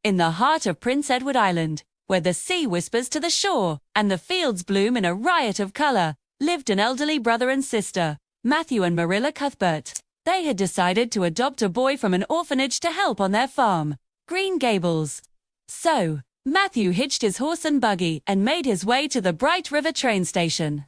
In the heart of Prince Edward Island, where the sea whispers to the shore and the fields bloom in a riot of color, lived an elderly brother and sister, Matthew and Marilla Cuthbert. They had decided to adopt a boy from an orphanage to help on their farm, Green Gables. So, Matthew hitched his horse and buggy and made his way to the Bright River train station,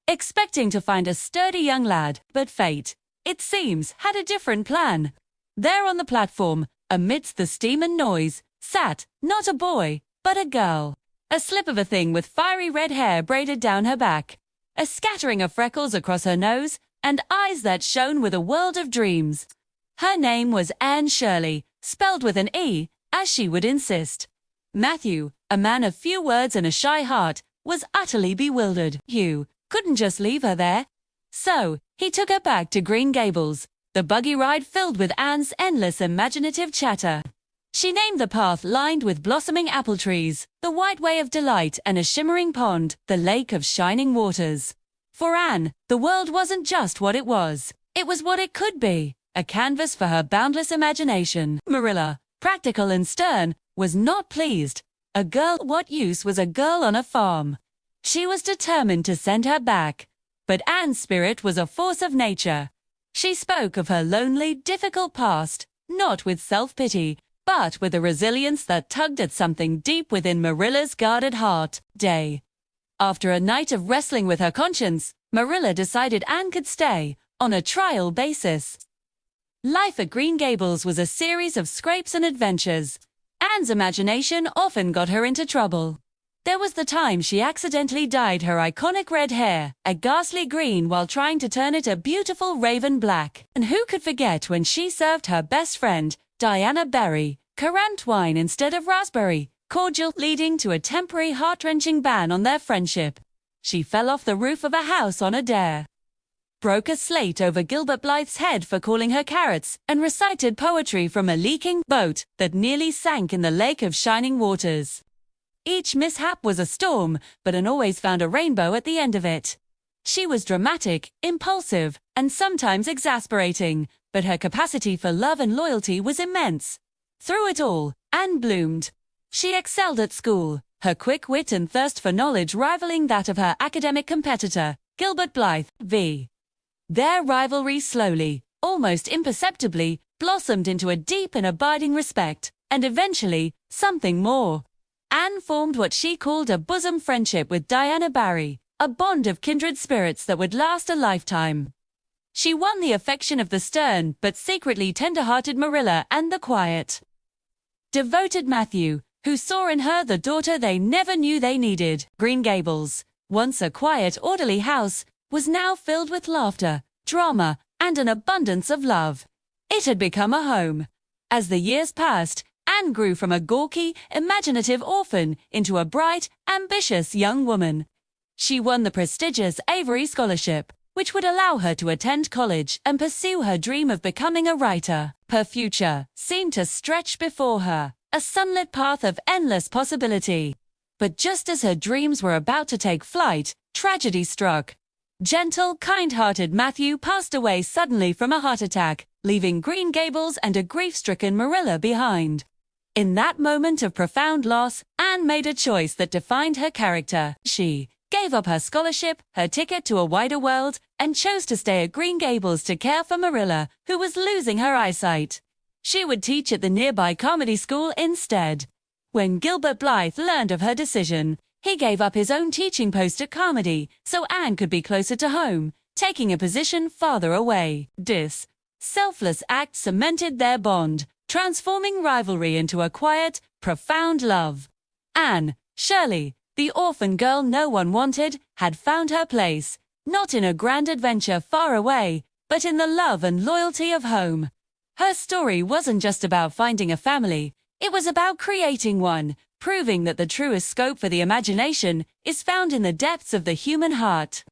expecting to find a sturdy young lad, but fate, it seems, had a different plan. There on the platform, amidst the steam and noise, sat, not a boy, but a girl. A slip of a thing with fiery red hair braided down her back, a scattering of freckles across her nose, and eyes that shone with a world of dreams. Her name was Anne Shirley, spelled with an E, as she would insist. Matthew, a man of few words and a shy heart, was utterly bewildered. Hugh couldn't just leave her there. So, he took her back to Green Gables, the buggy ride filled with Anne's endless imaginative chatter. She named the path lined with blossoming apple trees, the White Way of Delight, and a shimmering pond, the Lake of Shining Waters. For Anne, the world wasn't just what it was what it could be, a canvas for her boundless imagination. Marilla, practical and stern, was not pleased. A girl, what use was a girl on a farm? She was determined to send her back. But Anne's spirit was a force of nature. She spoke of her lonely, difficult past, not with self-pity, but with a resilience that tugged at something deep within Marilla's guarded heart. After a night of wrestling with her conscience, Marilla decided Anne could stay, on a trial basis. Life at Green Gables was a series of scrapes and adventures. Anne's imagination often got her into trouble. There was the time she accidentally dyed her iconic red hair a ghastly green while trying to turn it a beautiful raven black. And who could forget when she served her best friend, Diana Berry, currant wine instead of raspberry cordial, leading to a temporary heart-wrenching ban on their friendship. She fell off the roof of a house on a dare, broke a slate over Gilbert Blythe's head for calling her carrots, and recited poetry from a leaking boat that nearly sank in the Lake of Shining Waters. Each mishap was a storm, but Anne always found a rainbow at the end of it. She was dramatic, impulsive, and sometimes exasperating, but her capacity for love and loyalty was immense. Through it all, Anne bloomed. She excelled at school, her quick wit and thirst for knowledge rivaling that of her academic competitor, Gilbert Blythe, v. Their rivalry slowly, almost imperceptibly, blossomed into a deep and abiding respect, and eventually, something more. Anne formed what she called a bosom friendship with Diana Barry, a bond of kindred spirits that would last a lifetime. She won the affection of the stern but secretly tender-hearted Marilla and the quiet, devoted Matthew, who saw in her the daughter they never knew they needed. Green Gables, once a quiet, orderly house, was now filled with laughter, drama, and an abundance of love. It had become a home. As the years passed, Anne grew from a gawky, imaginative orphan into a bright, ambitious young woman. She won the prestigious Avery Scholarship, which would allow her to attend college and pursue her dream of becoming a writer. Her future seemed to stretch before her, a sunlit path of endless possibility. But just as her dreams were about to take flight, tragedy struck. Gentle, kind-hearted Matthew passed away suddenly from a heart attack, leaving Green Gables and a grief-stricken Marilla behind. In that moment of profound loss, Anne made a choice that defined her character. She gave up her scholarship, her ticket to a wider world, and chose to stay at Green Gables to care for Marilla, who was losing her eyesight. She would teach at the nearby comedy school instead. When Gilbert Blythe learned of her decision, he gave up his own teaching post at Carmody so Anne could be closer to home, taking a position farther away. This selfless act cemented their bond, transforming rivalry into a quiet, profound love. Anne Shirley, the orphan girl no one wanted, had found her place, not in a grand adventure far away, but in the love and loyalty of home. Her story wasn't just about finding a family, it was about creating one, proving that the truest scope for the imagination is found in the depths of the human heart.